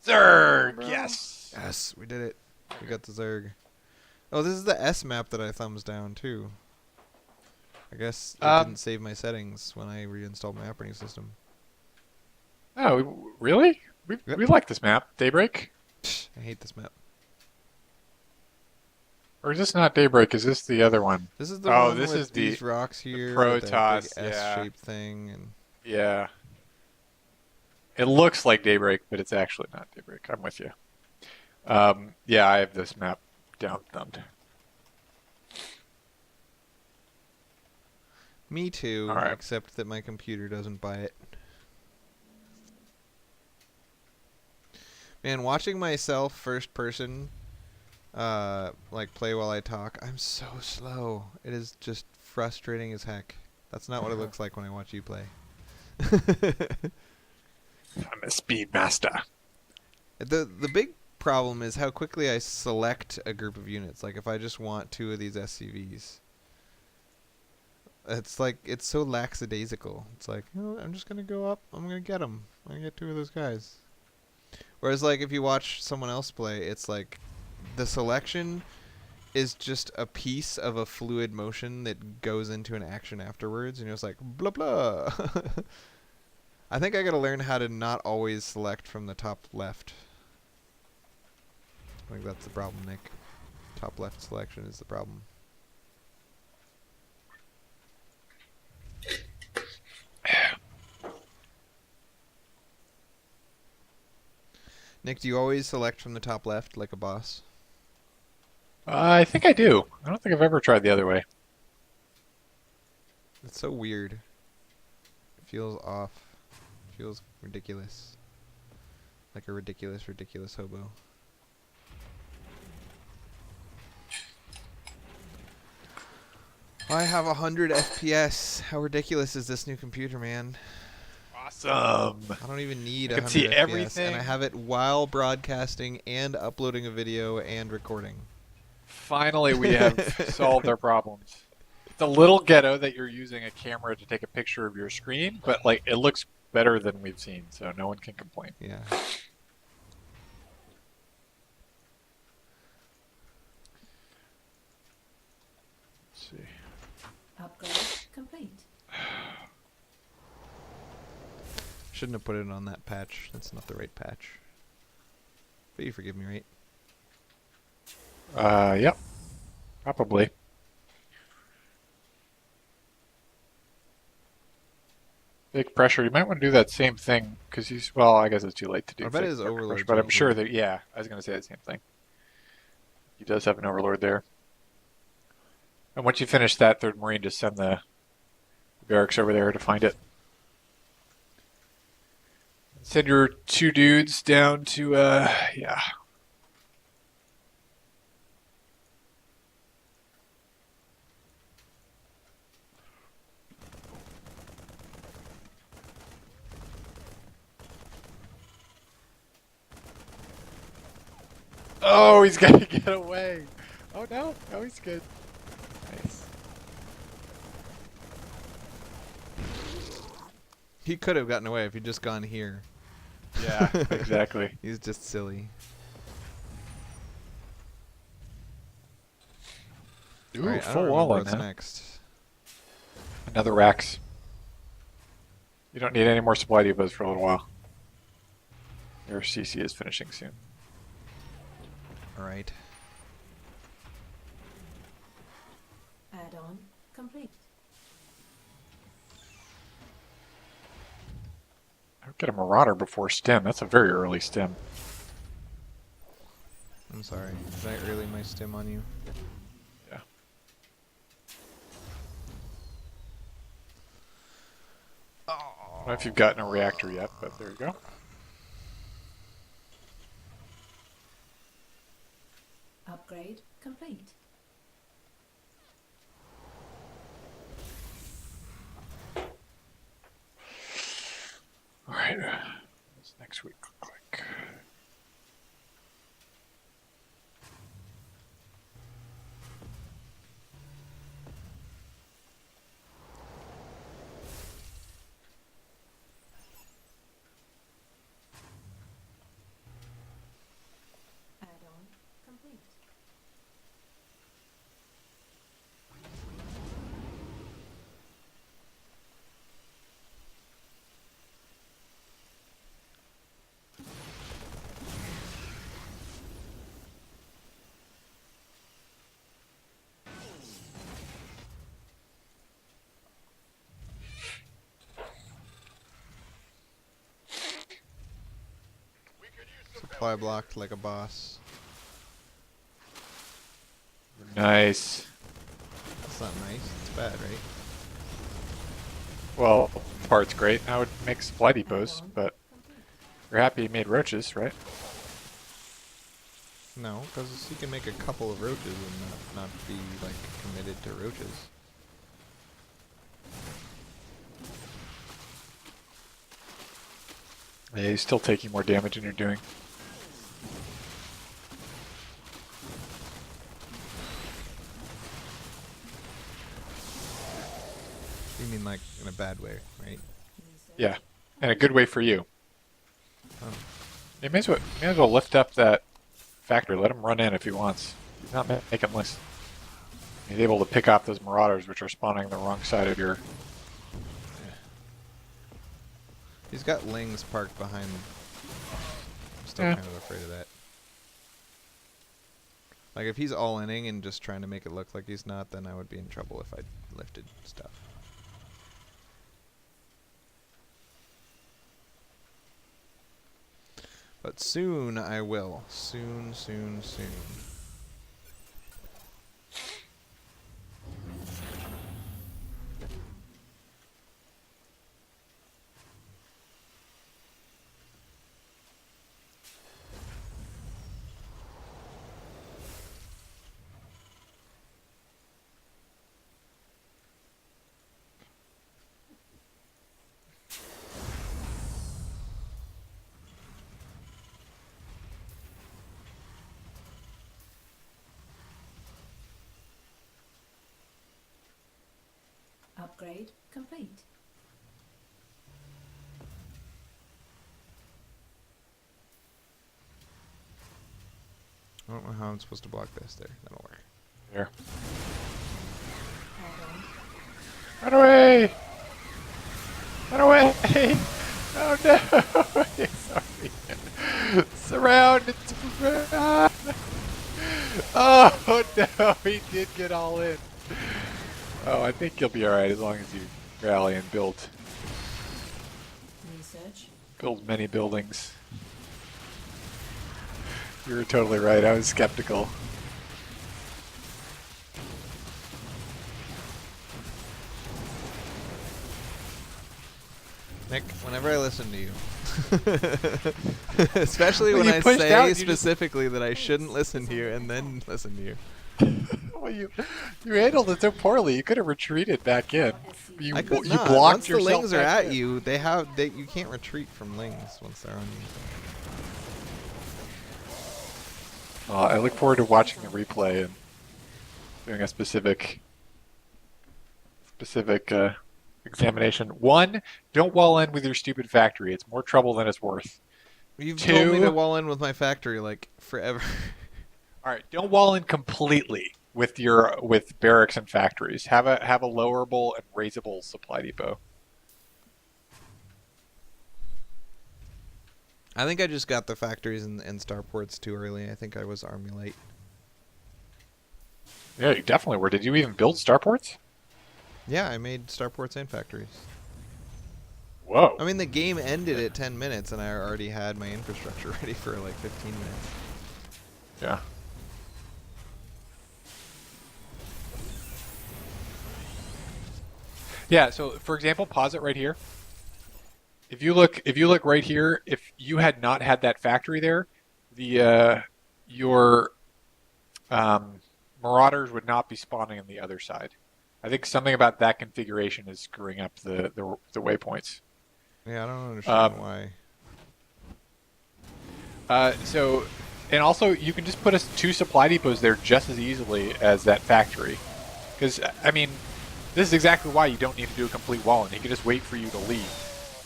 Zerg, bro. yes. Yes, we did it. We got the Zerg. Oh, this is the S map that I thumbs down too. I guess it didn't save my settings when I reinstalled my operating system. Oh, really? Yep. We like this map. Daybreak? I hate this map. Or is this not Daybreak? Is this the other one? This is the Oh, one this is with these rocks the here with that big Protoss. Yeah, S-shaped thing, and yeah. It looks like Daybreak, but it's actually not Daybreak. I'm with you. Yeah, I have this map down thumbed. me too, All right. except that my computer doesn't buy it. Man, watching myself first person, like play while I talk, I'm so slow. It is just frustrating as heck. That's not what it looks like when I watch you play. I'm a speed master. The big problem is how quickly I select a group of units. Like if I just want 2 of these SCVs. It's like, it's so lackadaisical. It's like, you know what, I'm just going to go up, I'm going to get them. I'm going to get 2 of those guys. Whereas like if you watch someone else play, it's like the selection is just a piece of a fluid motion that goes into an action afterwards, and it's like blah blah. I think I gotta learn how to not always select from the top left. I think that's the problem, Nick. Top left selection is the problem. Nick, do you always select from the top left like a boss? I think I do. I don't think I've ever tried the other way. It's so weird. It feels off. It feels ridiculous. Like a ridiculous hobo. I have 100 FPS. How ridiculous is this new computer, man? Awesome. I don't even need I 100 can see FPS, everything. and I have it while broadcasting and uploading a video and recording. Finally, we have solved our problems. It's a little ghetto that you're using a camera to take a picture of your screen, but like it looks better than we've seen, so no one can complain. Yeah. Let's see. Upgrade complete. Shouldn't have put it on that patch. That's not the right patch. But you forgive me, right? Yep. Probably. Big pressure. You might want to do that same thing because he's. Well, I guess it's too late to do. I bet fake his pressure, overlord's but I'm sure over. that. Yeah, I was going to say the same thing. He does have an overlord there. And once you finish that third marine, just send the barracks over there to find it. Send your 2 dudes down to yeah. Oh, he's got to get away. Oh no, no, he's good. Nice. He could have gotten away if he'd just gone here. Yeah, exactly. He's just silly. Ooh, Alright, I full don't wall remember in, what's huh? next. Another racks. You don't need any more supply depots for a little while. Your CC is finishing soon. Alright. Add-on complete. I would get a Marauder before stem. That's a very early stem. I'm sorry. Did I early my stim on you? Yeah. Oh. I don't know if you've gotten a reactor yet, but there you go. Upgrade complete. All right. What's next week look like? Supply blocked like a boss. Nice. That's not nice. It's bad, right? Well, the part's great. I would make supply depots, Add-on but complete. you're happy you made roaches, right? No, because you can make a couple of roaches and not be like committed to roaches. Yeah, you're still taking more damage than you're doing. You mean like in a bad way, right? Research. Yeah, and a good way for you. Oh. You may as well lift up that factory. Let him run in if he wants. He's not making lists. He's able to pick off those marauders, which are spawning the wrong side of your. He's got lings parked behind him. I'm still Yeah. kind of afraid of that. Like if he's all-inning and just trying to make it look like he's not, then I would be in trouble if I lifted stuff. But soon I will. Soon, soon, soon. Upgrade complete. I don't know how I'm supposed to block this there. That'll work. Here. Add-on. Run away! Run away! Oh no! Sorry. Surround! Oh no! He did get all in. Oh, I think you'll be alright as long as you rally and build Research. many buildings. You were totally right. I was skeptical. Nick, whenever I listen to you, especially Well, when you I pushed say out, you just- specifically that I shouldn't listen to you and then listen to you. Well, you handled it so poorly. You could have retreated back in. You I could you not. blocked Once the yourself lings are back at in. you, you can't retreat from lings once they're on you. I look forward to watching the replay and doing a specific examination. One, don't wall in with your stupid factory. It's more trouble than it's worth. You've told me Two- to wall in with my factory like forever. All right, don't wall in completely with barracks and factories. Have a lowerable and raisable supply depot. I think I just got the factories and starports too early. I think I was army light. Yeah, you definitely were. Did you even build starports? Yeah, I made starports and factories. Whoa. I mean, the game ended at 10 minutes, and I already had my infrastructure ready for like 15 minutes. Yeah. Yeah, so for example, pause it right here. If you look right here, if you had not had that factory there, your marauders would not be spawning on the other side. I think something about that configuration is screwing up the waypoints. Yeah, I don't understand why. And also you can just put us 2 supply depots there just as easily as that factory. Because, I mean, this is exactly why you don't need to do a complete wall, and he can just wait for you to leave.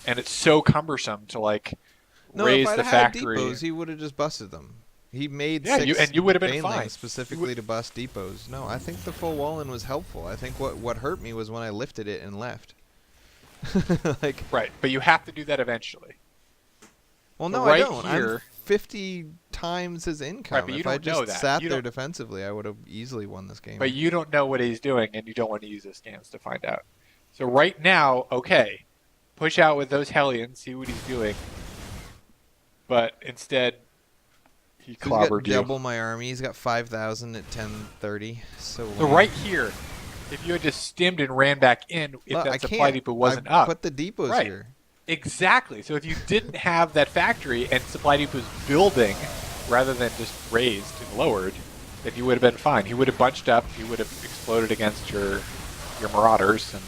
And it's so cumbersome to, like, No, raise if I'd the had factory. depots, he would have just busted them. He made Yeah, 6 you would have been banelings fine. specifically to bust depots. No, I think the full wall-in was helpful. I think what hurt me was when I lifted it and left. Like, Right, but you have to do that eventually. well, no, right I don't. here- I'm 50 times his income. but you If I don't know just that. sat You there don't- defensively, I would have easily won this game. But you don't know what he's doing, and you don't want to use the scans to find out. So right now, okay, push out with those Hellions, see what he's doing. But instead, he He's clobbered got you. double my army. He's got 5,000 at 10:30. So So right here, if you had just stemmed and ran back in, if look, I that supply can't. depot wasn't I up. put the depots Right. here. Exactly. So if you didn't have that factory and supply depots building rather than just raised and lowered, then you would have been fine. He would have bunched up. He would have exploded against your marauders, and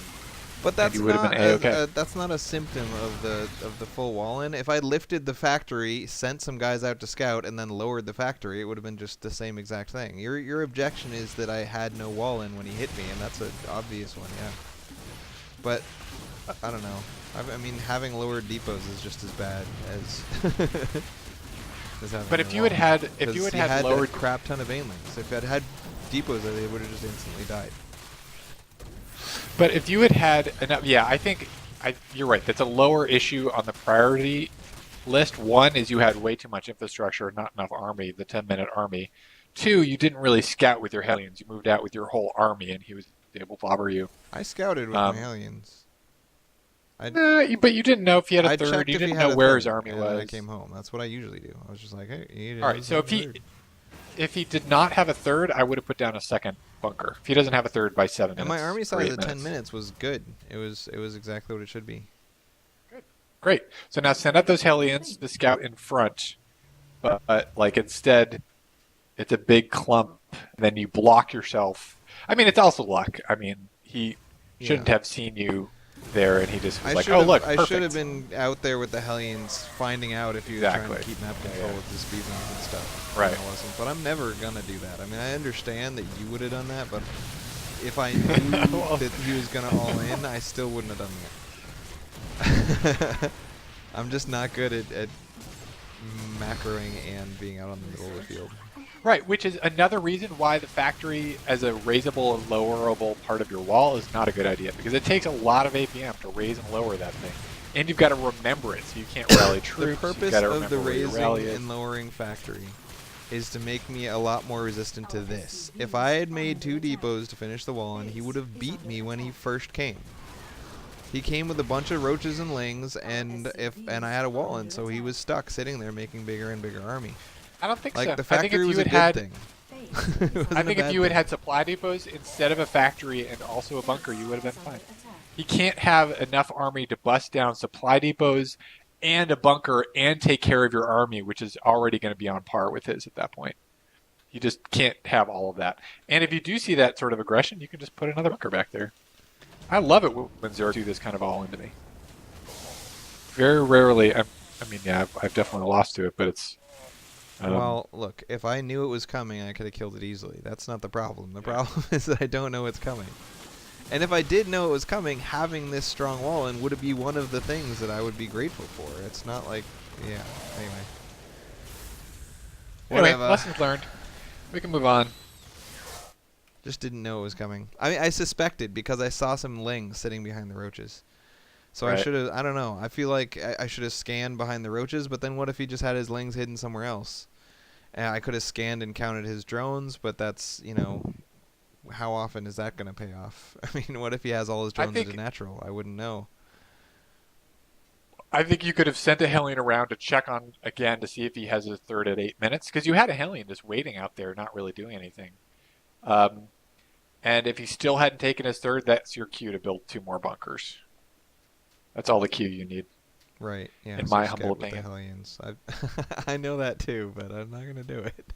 But that's you would have not been A-okay. that's not a symptom of the full wall-in. If I lifted the factory, sent some guys out to scout, and then lowered the factory, it would have been just the same exact thing. Your objection is that I had no wall-in when he hit me, and that's an obvious one, yeah. But I don't know. I mean, having lowered depots is just as bad as. as having But no if you had wall-in. had if you 'Cause had lowered a crap ton of Ainlings. If I'd had depots, they would have just instantly died. But if you had enough, yeah, I think you're right. That's a lower issue on the priority list. One is you had way too much infrastructure, not enough army, the 10-minute army. Two, you didn't really scout with your Hellions. You moved out with your whole army, and he was able to clobber you. I scouted with my Hellions. But you didn't know if he had a I third. checked You if he didn't had know a where third, his army and was. then I came home. That's what I usually do. I was just like, hey, All right, so if he did not have a third, I would have put down a second bunker. If he doesn't have a third by 7 minutes, and my army or size 8 at 10 minutes. minutes was good. It was exactly what it should be. Great. So now send out those Hellions to scout in front, but like instead, it's a big clump. Then you block yourself. I mean, it's also luck. I mean, he shouldn't have seen you there, and he just was like, "Oh, look, I perfect." should have been out there with the Hellions, finding out if he was trying to Exactly. keep map control with his speedruns and stuff. Right. And I wasn't, but I'm never gonna do that. I mean, I understand that you would have done that, but if I knew Well- that he was gonna all in, I still wouldn't have done that. I'm just not good at macroing and being out on the middle of the field. Right, which is another reason why the factory as a raisable and lowerable part of your wall is not a good idea, because it takes a lot of APM to raise and lower that thing. And you've got to remember it, so you can't rally troops. The You've purpose gotta of remember the where your raising rally is. and lowering factory is to make me a lot more resistant to this. If I had made 2 depots to finish the wall, and he would have beat me when he first came. He came with a bunch of roaches and lings, and I had a wall in, so he was stuck sitting there making bigger and bigger army. I don't think Like so. the I think if factory you was a had good had, thing. Base. It wasn't I a think if bad you had thing. had supply depots instead of a factory and also a bunker, you would have been fine. He can't have enough army to bust down supply depots and a bunker and take care of your army, which is already going to be on par with his at that point. You just can't have all of that. And if you do see that sort of aggression, you can just put another bunker back there. I love it when Zeros do this kind of all into me. Very rarely, I mean, yeah, I've definitely lost to it, but it's... Well, look, if I knew it was coming, I could have killed it easily. That's not the problem. The problem is that I don't know it's coming. And if I did know it was coming, having this strong wall in would be one of the things that I would be grateful for. It's not like, yeah, anyway. Anyway, Whatever. lessons learned. We can move on. Just didn't know it was coming. I mean, I suspected because I saw some lings sitting behind the roaches. So I Right. should have, I don't know. I feel like I should have scanned behind the roaches, but then what if he just had his lings hidden somewhere else? I could have scanned and counted his drones, but that's, you know, how often is that going to pay off? I mean, what if he has all his drones into natural? I wouldn't know. I think you could have sent a Hellion around to check on again to see if he has a third at 8 minutes, because you had a Hellion just waiting out there, not really doing anything. And if he still hadn't taken his third, that's your cue to build 2 more bunkers. That's all the cue you need. Right, yeah. In so my scout humble with the opinion. Hellions. I know that too, but I'm not going to do it.